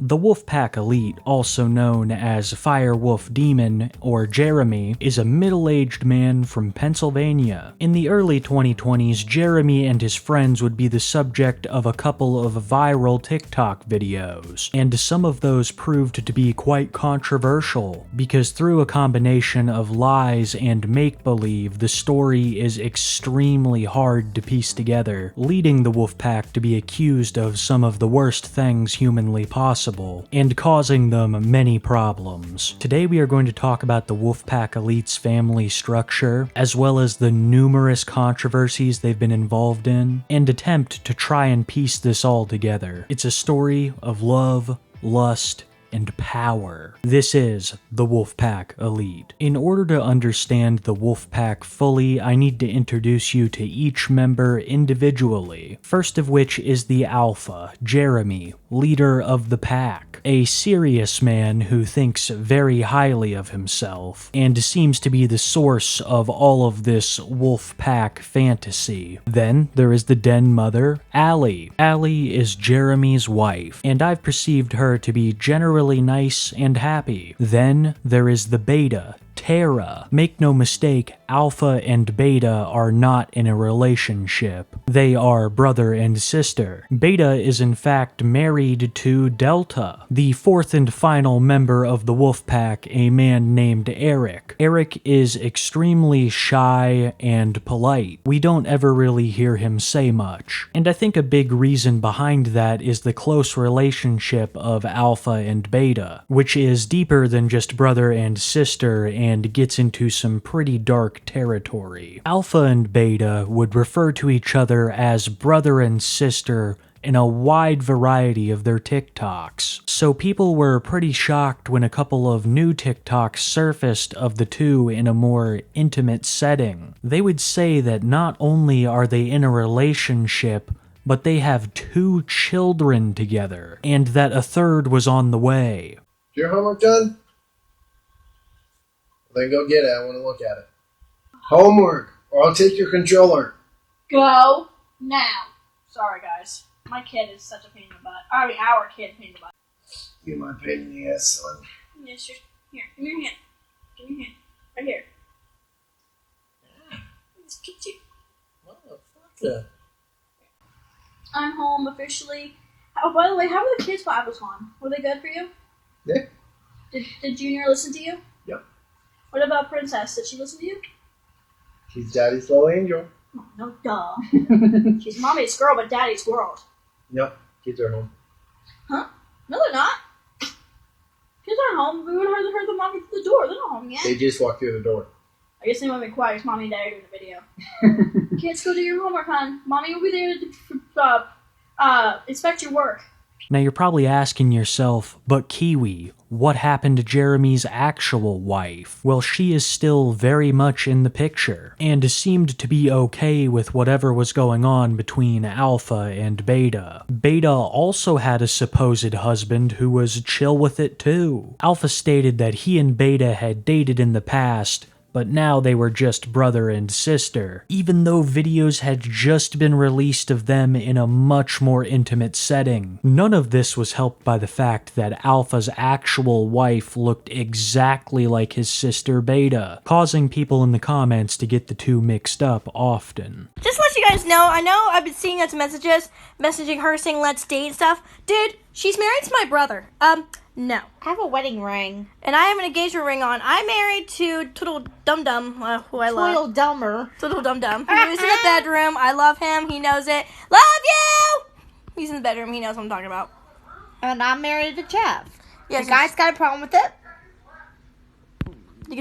The Wolfpack Elite, also known as Firewolf Demon or Jeremy, is a middle-aged man from Pennsylvania. In the early 2020s, Jeremy and his friends would be the subject of a couple of viral TikTok videos, and some of those proved to be quite controversial, because through a combination of lies and make-believe, the story is extremely hard to piece together, leading the Wolfpack to be accused of some of the worst things humanly possible, and causing them many problems. Today we are going to talk about the Wolfpack Elite's family structure, as well as the numerous controversies they've been involved in, and attempt to try and piece this all together. It's a story of love, lust, and power. This is the Wolfpack Elite. In order to understand the Wolfpack fully, I need to introduce you to each member individually. First of which is the Alpha, Jeremy, leader of the pack, a serious man who thinks very highly of himself, and seems to be the source of all of this Wolfpack fantasy. Then there is the Den Mother, Allie. Allie is Jeremy's wife, and I've perceived her to be generally nice and happy. Then there is the Beta, Tara. Make no mistake, Alpha and Beta are not in a relationship. They are brother and sister. Beta is in fact married to Delta, the fourth and final member of the Wolfpack, a man named Eric. Eric is extremely shy and polite. We don't ever really hear him say much. And I think a big reason behind that is the close relationship of Alpha and Beta, which is deeper than just brother and sister and gets into some pretty dark territory. Alpha and Beta would refer to each other as brother and sister in a wide variety of their TikToks, so people were pretty shocked when a couple of new TikToks surfaced of the two in a more intimate setting. They would say that not only are they in a relationship, but they have 2 children together, and that a third was on the way. Your homework done? Then go get it. I want to look at it. Homework, or I'll take your controller. Go now. Sorry, guys. My kid is such a pain in the butt. I mean, our kid pain in the butt. You're my pain in the ass, son. Yes, sir. Here, give me your hand. Give me your hand. Right here. Let's get you. Motherfucker. I'm home officially. Oh, by the way, how were the kids while I was gone? Were they good for you? Yeah. Did Junior listen to you? Yep. What about Princess? Did she listen to you? She's Daddy's little angel. Oh, no, duh. She's mommy's girl, but daddy's world. Yep. Kids are home. Huh? No, they're not. Kids aren't home. We would have heard them walking through the door. They're not home yet. They just walked through the door. I guess they want to be quiet because mommy and daddy are doing a video. Kids, go do your homework, hon. Mommy will be there to inspect your work. Now you're probably asking yourself, but Kiwi, what happened to Jeremy's actual wife? Well, she is still very much in the picture, and seemed to be okay with whatever was going on between Alpha and Beta. Beta also had a supposed husband who was chill with it too. Alpha stated that he and Beta had dated in the past, but now they were just brother and sister, even though videos had just been released of them in a much more intimate setting. None of this was helped by the fact that Alpha's actual wife looked exactly like his sister Beta, causing people in the comments to get the two mixed up often. Just to let you guys know, I know I've been seeing those messages, messaging her saying let's date and stuff. Dude, she's married to my brother. No. I have a wedding ring. And I have an engagement ring on. I'm married to Twiddle Dum Dum, who I love. Twiddle Dumber. Twiddle Dum Dum. He's in the bedroom. I love him. He knows it. Love you! He's in the bedroom. He knows what I'm talking about. And I'm married to Jeff. Yes, the guy's got a problem with it? You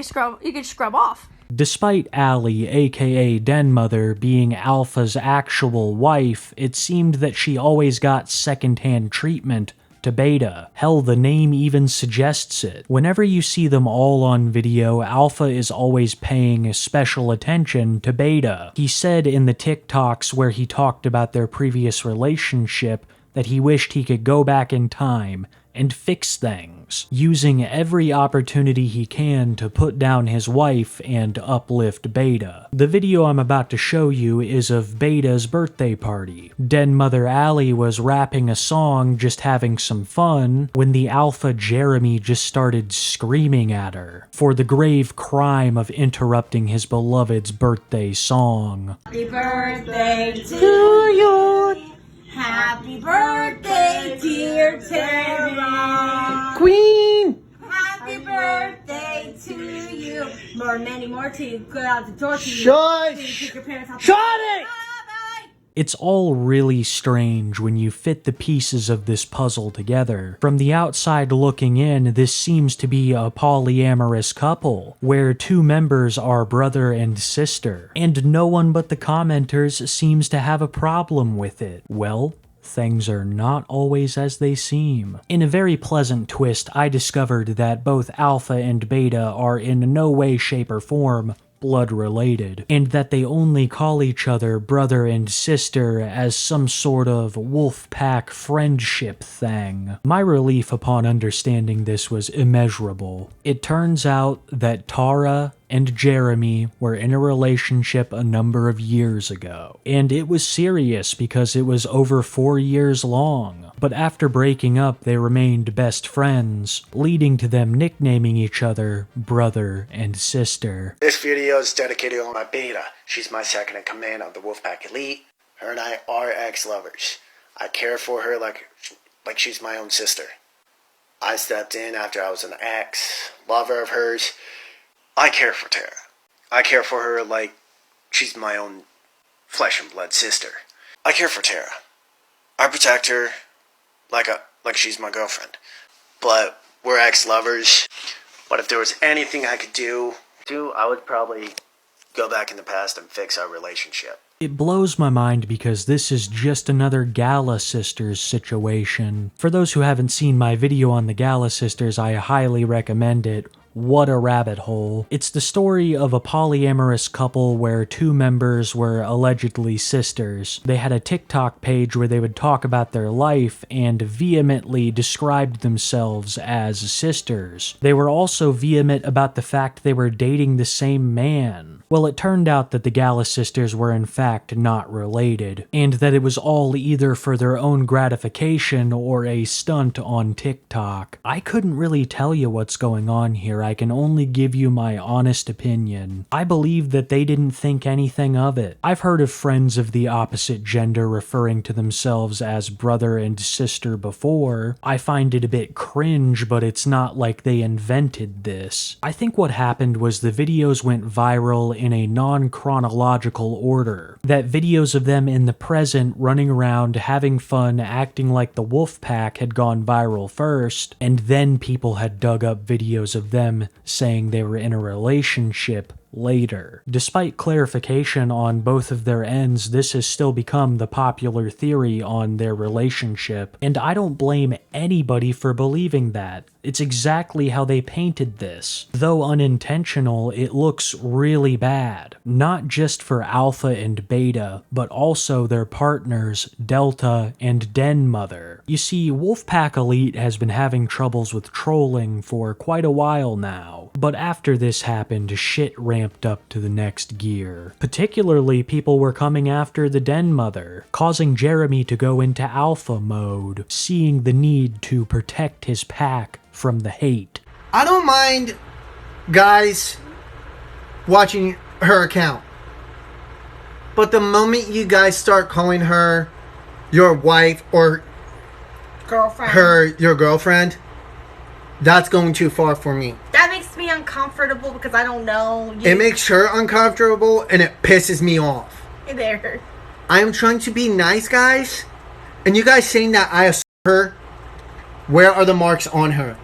can scrub off. Despite Allie, aka Den Mother, being Alpha's actual wife, it seemed that she always got second-hand treatment to Beta. Hell, the name even suggests it. Whenever you see them all on video, Alpha is always paying special attention to Beta. He said in the TikToks where he talked about their previous relationship that he wished he could go back in time and fix things, using every opportunity he can to put down his wife and uplift Beta. The video I'm about to show you is of Beta's birthday party. Den Mother Allie was rapping a song, just having some fun, when the alpha Jeremy just started screaming at her for the grave crime of interrupting his beloved's birthday song. Happy birthday to you. Happy birthday, dear Tara. Queen! Happy birthday to you. More, many more to you. Go out the door to you. Shush! To you, take your parents out. Shut it! Bye. It's all really strange when you fit the pieces of this puzzle together. From the outside looking in, this seems to be a polyamorous couple, where two members are brother and sister, and no one but the commenters seems to have a problem with it. Well, things are not always as they seem. In a very pleasant twist, I discovered that both Alpha and Beta are in no way, shape, or form blood related, and that they only call each other brother and sister as some sort of Wolfpack friendship thing. My relief upon understanding this was immeasurable. It turns out that Tara and Jeremy were in a relationship a number of years ago, and it was serious because it was over 4 years long. But after breaking up, they remained best friends, leading to them nicknaming each other brother and sister. This video is dedicated to my Beta. She's my second in command of the Wolfpack Elite. Her and I are ex-lovers. I care for her like she's my own sister. I stepped in after I was an ex-lover of hers. I care for Tara. I care for her like she's my own flesh and blood sister. I care for Tara. I protect her like she's my girlfriend. But we're ex-lovers. But if there was anything I could do, I would probably go back in the past and fix our relationship. It blows my mind because this is just another Gala Sisters situation. For those who haven't seen my video on the Gala Sisters, I highly recommend it. What a rabbit hole. It's the story of a polyamorous couple where two members were allegedly sisters. They had a TikTok page where they would talk about their life and vehemently described themselves as sisters. They were also vehement about the fact they were dating the same man. Well, it turned out that the Gala sisters were in fact not related, and that it was all either for their own gratification or a stunt on TikTok. I couldn't really tell you what's going on here. I can only give you my honest opinion. I believe that they didn't think anything of it. I've heard of friends of the opposite gender referring to themselves as brother and sister before. I find it a bit cringe, but it's not like they invented this. I think what happened was the videos went viral in a non-chronological order. That videos of them in the present running around, having fun, acting like the Wolfpack had gone viral first, and then people had dug up videos of them saying they were in a relationship later. Despite clarification on both of their ends, this has still become the popular theory on their relationship, and I don't blame anybody for believing that. It's exactly how they painted this. Though unintentional, it looks really bad. Not just for Alpha and Beta, but also their partners, Delta and Den Mother. You see, Wolfpack Elite has been having troubles with trolling for quite a while now, but after this happened, shit ramped up to the next gear. Particularly, people were coming after the Den Mother, causing Jeremy to go into alpha mode, seeing the need to protect his pack from the hate. I don't mind guys watching her account, but the moment you guys start calling her your wife or Girlfriend. your girlfriend, that's going too far for me. That makes me uncomfortable because I don't know. It makes her uncomfortable and it pisses me off. There. I am trying to be nice, guys, and you guys saying that I assault her, where are the marks on her?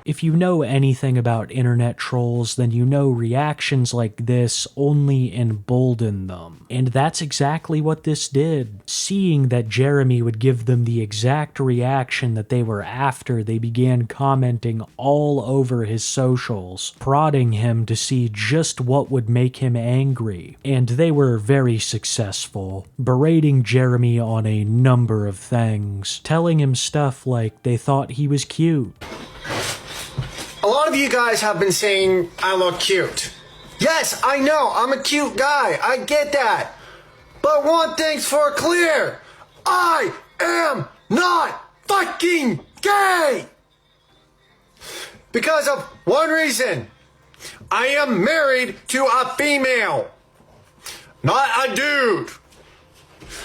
If you know anything about internet trolls, then you know reactions like this only embolden them. And that's exactly what this did. Seeing that Jeremy would give them the exact reaction that they were after, they began commenting all over his socials, prodding him to see just what would make him angry. And they were very successful, berating Jeremy on a number of things, telling him stuff like they thought he was cute. A lot of you guys have been saying I look cute. Yes, I know, I'm a cute guy. I get that. But one thing's for clear. I am not fucking gay. Because of one reason. I am married to a female, not a dude.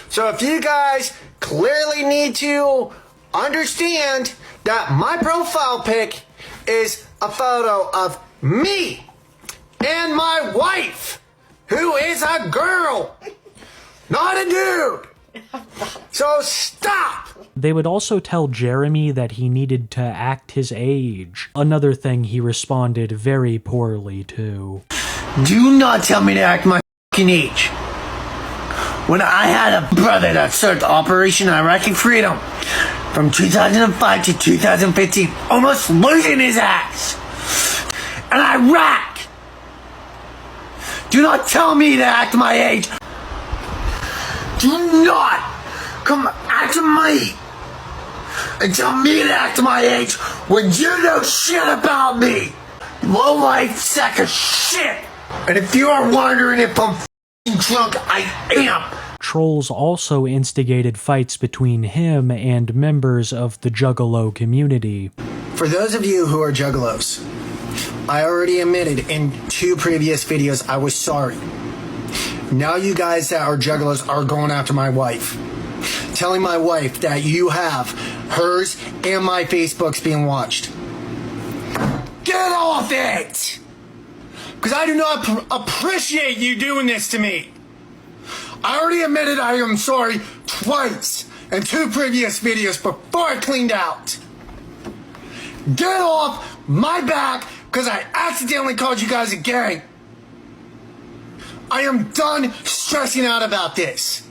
So if you guys clearly need to understand that my profile pic is a photo of me and my wife, who is a girl, not a dude. So stop! They would also tell Jeremy that he needed to act his age, another thing he responded very poorly to. Do not tell me to act my fucking age. When I had a brother that served Operation Iraqi Freedom from 2005 to 2015, almost losing his ass. And Iraq! Do not tell me to act my age. Do not come after me and tell me to act my age when you know shit about me. Low-life sack of shit. And if you are wondering if I'm f***ing drunk, I am. Trolls also instigated fights between him and members of the Juggalo community. For those of you who are juggalos, I already admitted in 2 previous videos I was sorry. Now you guys that are juggalos are going after my wife. Telling my wife that you have hers and my Facebooks being watched. Get off it! Because I do not appreciate you doing this to me. I already admitted I am sorry twice in 2 previous videos before I cleaned out. Get off my back because I accidentally called you guys a gang. I am done stressing out about this.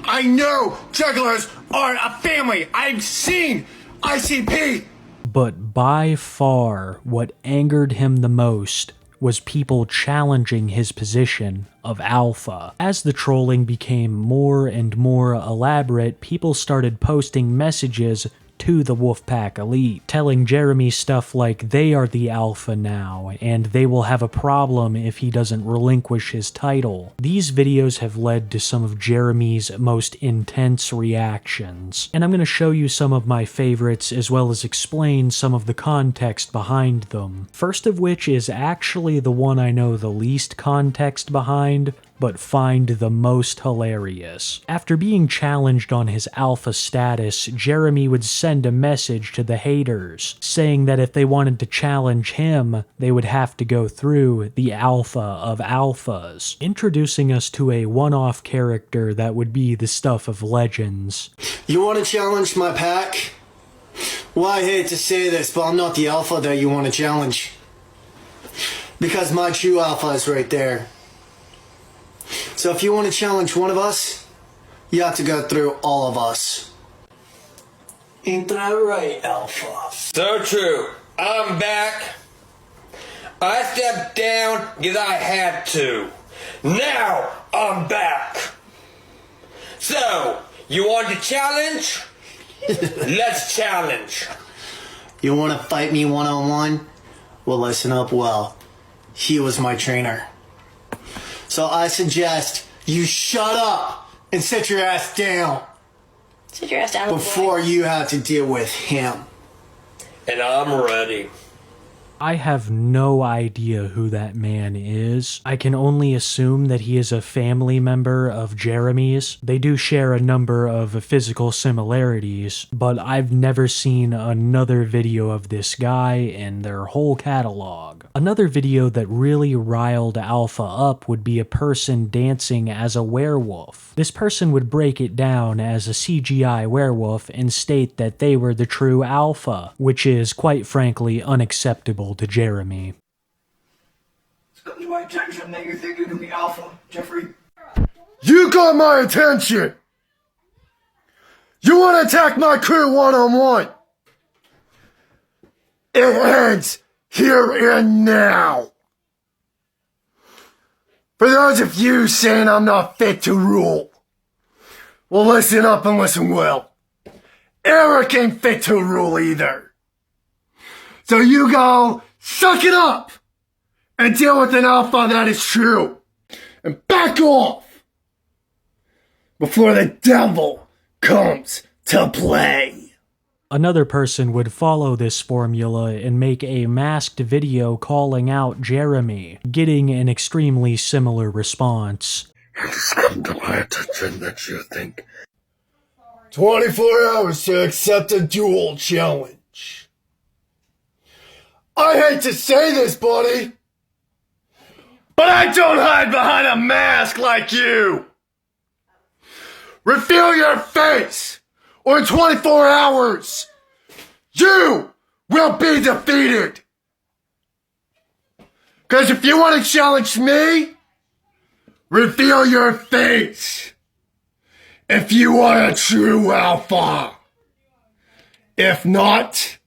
I know jugglers are a family. I've seen ICP. But by far, what angered him the most was people challenging his position of alpha. As the trolling became more and more elaborate, people started posting messages to the Wolfpack elite, telling Jeremy stuff like they are the alpha now, and they will have a problem if he doesn't relinquish his title. These videos have led to some of Jeremy's most intense reactions, and I'm going to show you some of my favorites as well as explain some of the context behind them. First of which is actually the one I know the least context behind, but find the most hilarious. After being challenged on his alpha status, Jeremy would send a message to the haters, saying that if they wanted to challenge him, they would have to go through the alpha of alphas, introducing us to a one-off character that would be the stuff of legends. You want to challenge my pack? Well, I hate to say this, but I'm not the alpha that you want to challenge. Because my true alpha is right there. So if you want to challenge one of us, you have to go through all of us. Ain't that right, Alpha? So true. I'm back. I stepped down because I had to. Now I'm back. So, you want to challenge? Let's challenge. You want to fight me one-on-one? Well, listen up well. He was my trainer. So I suggest you shut up and sit your ass down. Sit your ass down before you have to deal with him. And I'm ready. I have no idea who that man is. I can only assume that he is a family member of Jeremy's. They do share a number of physical similarities, but I've never seen another video of this guy in their whole catalog. Another video that really riled Alpha up would be a person dancing as a werewolf. This person would break it down as a CGI werewolf and state that they were the true Alpha, which is quite frankly unacceptable to Jeremy. It's got my attention that you think you can be Alpha, Jeffrey. You got my attention! You want to attack my crew one-on-one? It ends here and now. For those of you saying I'm not fit to rule, well, listen up and listen well. Eric ain't fit to rule either. So you go, suck it up, and deal with an Alpha that is true. And back off before the devil comes to play. Another person would follow this formula and make a masked video calling out Jeremy, getting an extremely similar response. It's come to my attention that you think 24 hours to accept a duel challenge. I hate to say this, buddy, but I don't hide behind a mask like you. Reveal your face, or in 24 hours, you will be defeated. Because if you want to challenge me, reveal your face. If you are a true Alpha. If not,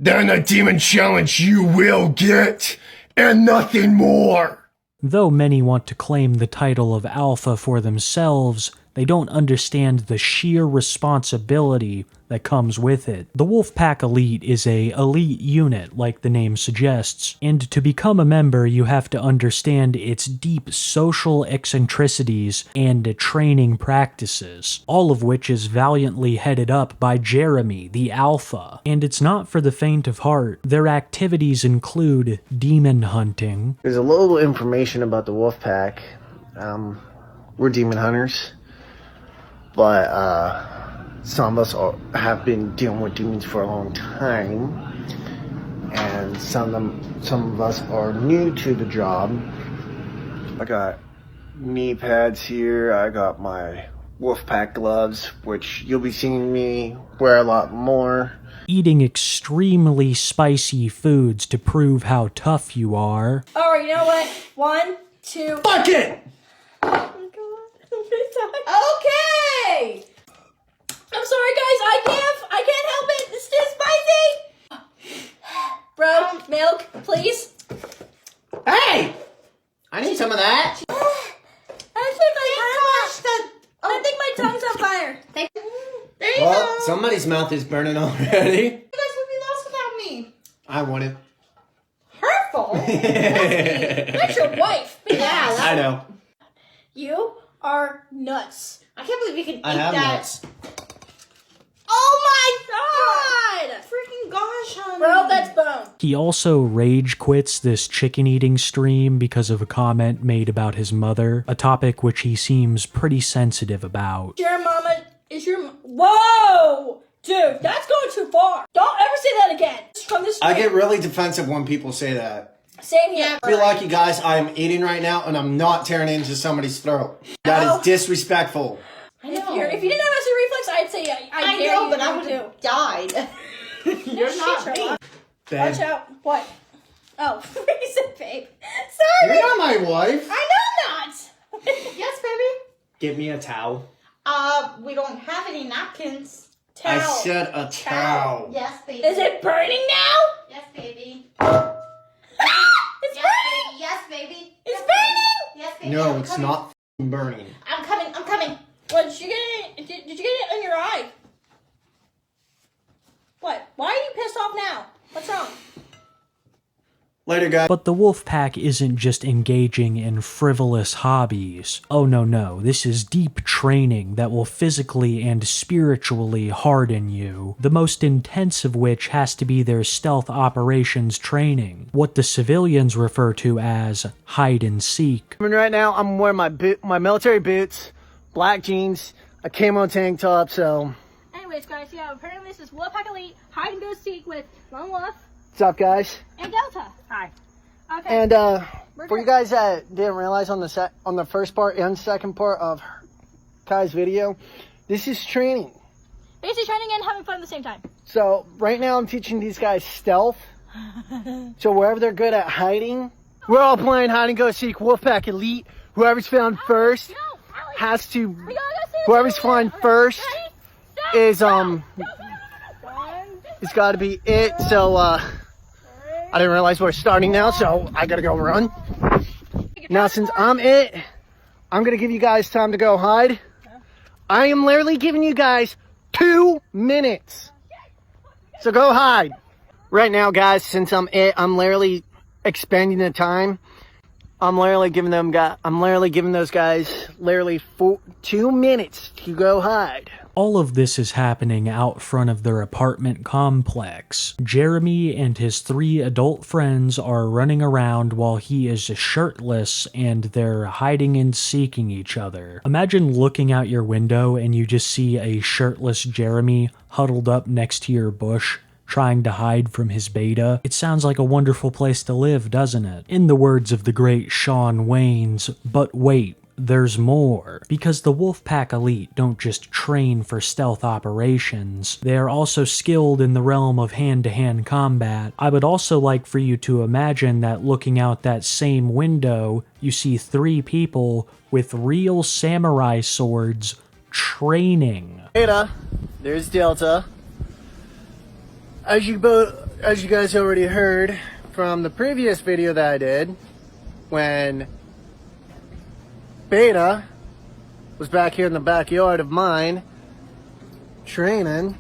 then a demon challenge you will get, and nothing more. Though many want to claim the title of Alpha for themselves, they don't understand the sheer responsibility that comes with it. The Wolfpack Elite is a elite unit, like the name suggests, and to become a member you have to understand its deep social eccentricities and training practices, all of which is valiantly headed up by Jeremy, the Alpha. And it's not for the faint of heart. Their activities include demon hunting. There's a little information about the Wolfpack. We're demon hunters, but some of us have been dealing with demons for a long time, and some of us are new to the job. I got knee pads here. I got my Wolfpack gloves, which you'll be seeing me wear a lot more. Eating extremely spicy foods to prove how tough you are. Alright, you know what? 1, 2. Fuck it! Oh my god. Okay! I'm sorry guys, I can't help it. It's too spicy. Bro, milk, please. Hey! I need some of that. I think my tongue's on fire. There you go. Somebody's mouth is burning already. You guys would be lost without me. I want it. Hurtful? That's your wife. Yeah, I know. You are nuts. I can't believe you can eat I have that. nuts. Oh my god! Freaking gosh, honey. Bro, that's bone. He also rage quits this chicken eating stream because of a comment made about his mother, a topic which he seems pretty sensitive about. Your mama is your Whoa! Dude, that's going too far. Don't ever say that again. From this I get really defensive when people say that. Same here. I feel like you guys, I am eating right now and I'm not tearing into somebody's throat. That is disrespectful. I know. If you didn't have acid reflux, I'd say I dare know, you but I to would too. have died. You're not me. Babe. Watch out. What? Oh, he said babe. Sorry. You're not my wife. I know not. Yes, baby. Give me a towel. We don't have any napkins. Towel. I said a towel. Yes, baby. Is it burning now? Yes, baby. It's Yes, burning. baby. Yes, baby. It's burning. Yes, baby. No, I'm it's coming. not burning. I'm coming. I'm coming. What, did you get it? Did you get it in your eye? What? Why are you pissed off now? What's wrong? Later, guys. But the Wolfpack isn't just engaging in frivolous hobbies. Oh no, this is deep training that will physically and spiritually harden you, the most intense of which has to be their stealth operations training, what the civilians refer to as hide and seek. Right now, I'm wearing my military boots, black jeans, a camo tank top, so... Anyways, guys, yeah, apparently this is Wolfpack Elite hide and go seek with Lone Wolf. What's up, guys? And Delta. Hi. Okay. And for you guys that didn't realize on the first part and second part of Kai's video, this is training. Basically training and having fun at the same time. So right now I'm teaching these guys stealth. So wherever they're good at hiding, we're all playing hide and go seek Wolfpack Elite. Whoever's found first has to. Whoever's found first is it's got to be it. So I didn't realize we're starting now, so I gotta go run. Now, since I'm it, I'm gonna give you guys time to go hide. I am literally giving you guys 2 minutes. So go hide. Right now, guys, since I'm it, I'm literally expending the time. I'm literally giving those guys literally 2 minutes to go hide. All of this is happening out front of their apartment complex. Jeremy and his 3 adult friends are running around while he is shirtless and they're hiding and seeking each other. Imagine looking out your window and you just see a shirtless Jeremy huddled up next to your bush, trying to hide from his beta. It sounds like a wonderful place to live, doesn't it? In the words of the great Shawn Wayans, but wait, there's more. Because the Wolfpack Elite don't just train for stealth operations, they are also skilled in the realm of hand-to-hand combat. I would also like for you to imagine that looking out that same window, you see 3 people with real samurai swords training. Beta, there's Delta. As you guys already heard from the previous video that I did, when Beta was back here in the backyard of mine training,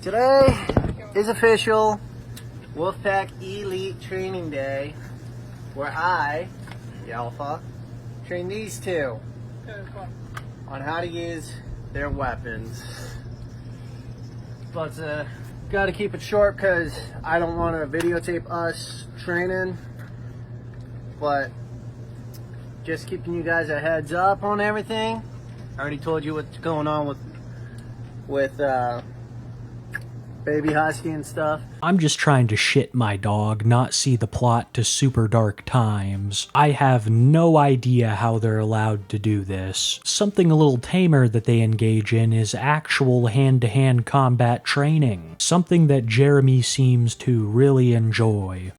today is official Wolfpack Elite Training Day, where I, the Alpha, train these 2 on how to use their weapons. But gotta keep it short because I don't want to videotape us training, but just keeping you guys a heads up on everything. I already told you what's going on with Baby Husky and stuff. I'm just trying to shit my dog, not see the plot to Super Dark Times. I have no idea how they're allowed to do this. Something a little tamer that they engage in is actual hand-to-hand combat training. Something that Jeremy seems to really enjoy.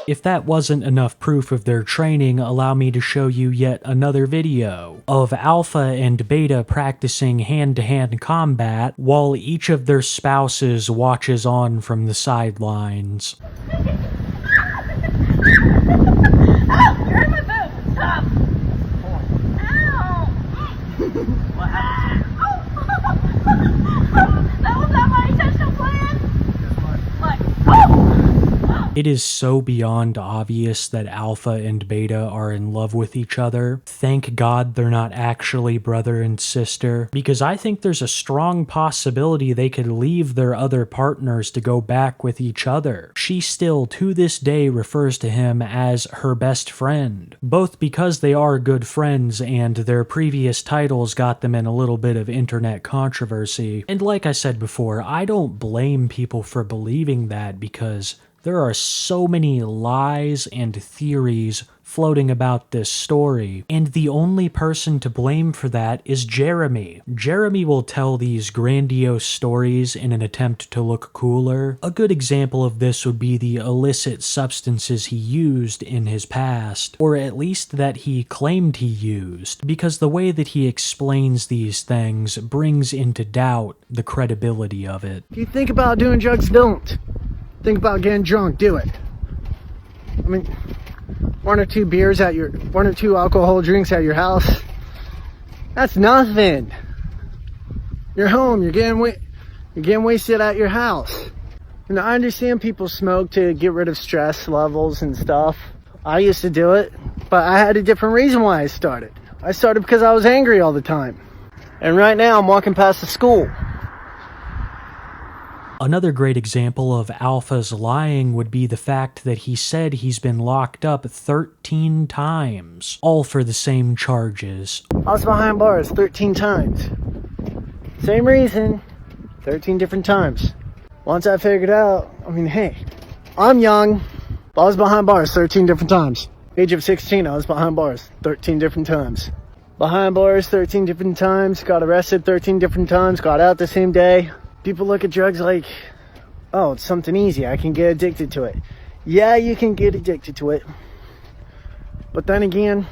If that wasn't enough proof of their training, allow me to show you yet another video of Alpha and Beta practicing hand-to-hand combat while each of their spouses watches on from the sidelines. You're in my boot! Stop! Ow! What happened? That was not my intentional plan! What? Oh! It is so beyond obvious that Alpha and Beta are in love with each other. Thank God they're not actually brother and sister, because I think there's a strong possibility they could leave their other partners to go back with each other. She still, to this day, refers to him as her best friend, both because they are good friends and their previous titles got them in a little bit of internet controversy. And like I said before, I don't blame people for believing that because There are so many lies and theories floating about this story, and the only person to blame for that is Jeremy. Jeremy will tell these grandiose stories in an attempt to look cooler. A good example of this would be the illicit substances he used in his past, or at least that he claimed he used, because the way that he explains these things brings into doubt the credibility of it. If you think about doing drugs, don't. Think about getting drunk, do it. I mean, one or two alcohol drinks at your house, that's nothing. You're home, you're getting wasted at your house. And I understand people smoke to get rid of stress levels and stuff. I used to do it, but I had a different reason why I started. I started because I was angry all the time. And right now I'm walking past the school. Another great example of Alpha's lying would be the fact that he said he's been locked up 13 times, all for the same charges. I was behind bars 13 times. Same reason, 13 different times. Once I figured out, I mean, hey, I'm young, but I was behind bars 13 different times. Age of 16, I was behind bars 13 different times. Behind bars 13 different times, got arrested 13 different times, got out the same day. People look at drugs like, oh, it's something easy. I can get addicted to it. Yeah, you can get addicted to it. But then again,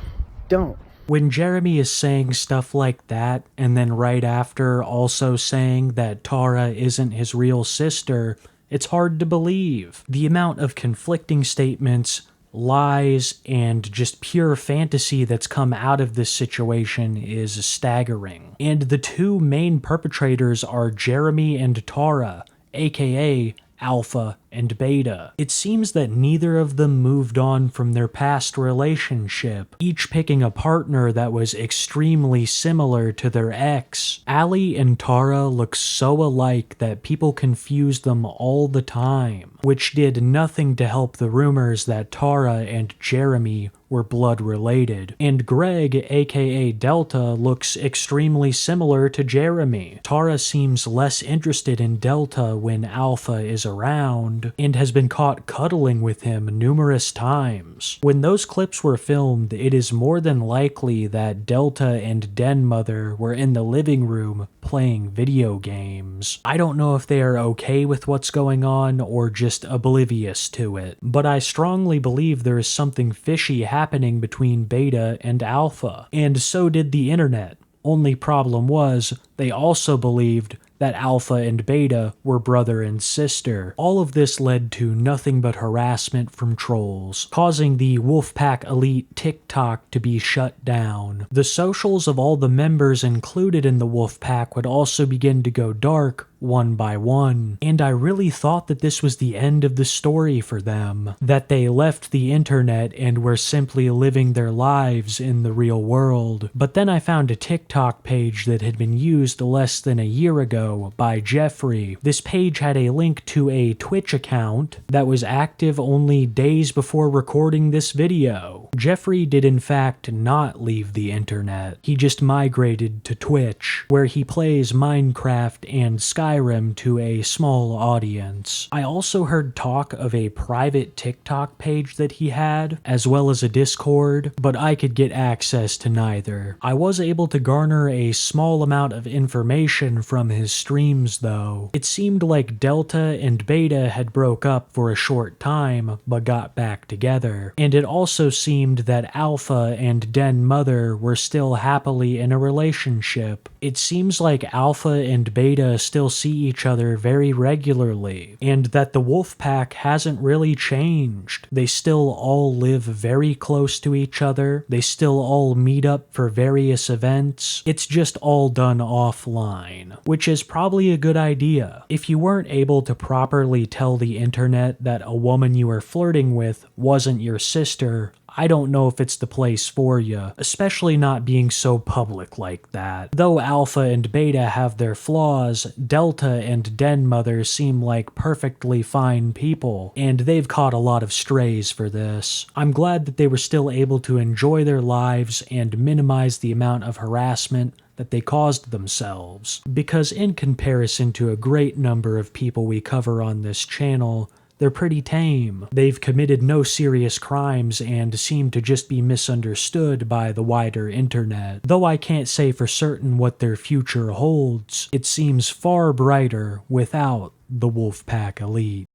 don't. When Jeremy is saying stuff like that, and then right after also saying that Tara isn't his real sister, it's hard to believe. The amount of conflicting statements, lies, and just pure fantasy that's come out of this situation is staggering. And the two main perpetrators are Jeremy and Tara, aka Alpha and Beta. It seems that neither of them moved on from their past relationship, each picking a partner that was extremely similar to their ex. Allie and Tara look so alike that people confuse them all the time, which did nothing to help the rumors that Tara and Jeremy were blood related. And Greg, aka Delta, looks extremely similar to Jeremy. Tara seems less interested in Delta when Alpha is around, and has been caught cuddling with him numerous times. When those clips were filmed, it is more than likely that Delta and Den Mother were in the living room playing video games. I don't know if they are okay with what's going on or just oblivious to it, but I strongly believe there is something fishy happening between Beta and Alpha, and so did the internet. Only problem was, they also believed that Alpha and Beta were brother and sister. All of this led to nothing but harassment from trolls, causing the Wolfpack Elite TikTok to be shut down. The socials of all the members included in the Wolfpack would also begin to go dark one by one, and I really thought that this was the end of the story for them, that they left the internet and were simply living their lives in the real world. But then I found a TikTok page that had been used less than a year ago by Jeffrey. This page had a link to a Twitch account that was active only days before recording this video. Jeffrey did in fact not leave the internet. He just migrated to Twitch, where he plays Minecraft and Skyrim to a small audience. I also heard talk of a private TikTok page that he had, as well as a Discord, but I could get access to neither. I was able to garner a small amount of information from his streams though. It seemed like Delta and Beta had broke up for a short time, but got back together. And it also seemed that Alpha and Den Mother were still happily in a relationship. It seems like Alpha and Beta still see each other very regularly, and that the Wolfpack hasn't really changed. They still all live very close to each other. They still all meet up for various events. It's just all done offline, which is probably a good idea. If you weren't able to properly tell the internet that a woman you were flirting with wasn't your sister, I don't know if it's the place for you, especially not being so public like that. Though Alpha and Beta have their flaws, Delta and Den Mother seem like perfectly fine people, and they've caught a lot of strays for this. I'm glad that they were still able to enjoy their lives and minimize the amount of harassment that they caused themselves, because in comparison to a great number of people we cover on this channel, They're pretty tame. They've committed no serious crimes and seem to just be misunderstood by the wider internet. Though I can't say for certain what their future holds, it seems far brighter without the Wolfpack elite.